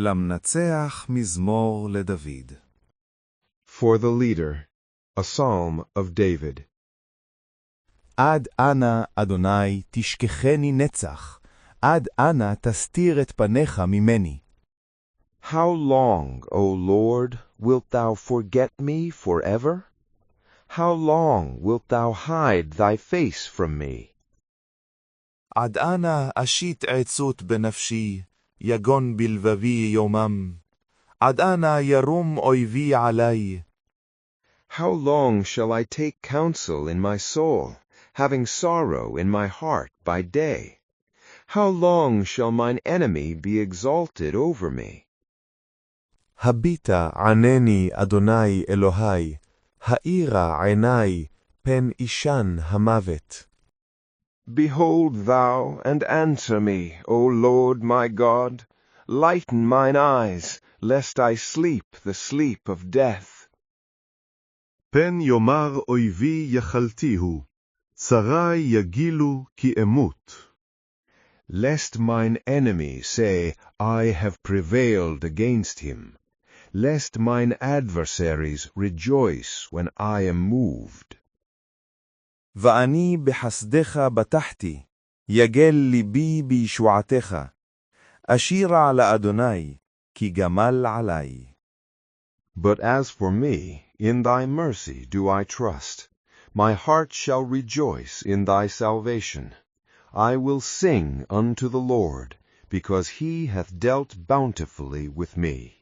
למנצח מזמור לדוד. For the leader, a psalm of David. עד אנה, אדוני, תשכחני נצח, עד אנה תסתיר את פניך ממני. How long, O Lord, wilt thou forget me forever? How long wilt thou hide thy face from me? עד אנה אשית עצות בנפשי, יגון בלבבי יומם. עד אנה ירום אויבי עלי. How long shall I take counsel in my soul, having sorrow in my heart by day? How long shall mine enemy be exalted over me? הביטה ענני, אדוני אלוהי, האירה עיני, פן אישן המוות. Behold thou, and answer me, O Lord my God. Lighten mine eyes, lest I sleep the sleep of death. פן יאמר אויבי יחלתיהו, צרי יגילו כי אמות. Lest mine enemy say, I have prevailed against him. Lest mine adversaries rejoice when I am moved. ואני בחסדך בטחתי, יגל ליבי בישועתך. אשירה לאדוני, כי גמל עלי. But as for me, in thy mercy do I trust. My heart shall rejoice in thy salvation. I will sing unto the Lord, because he hath dealt bountifully with me.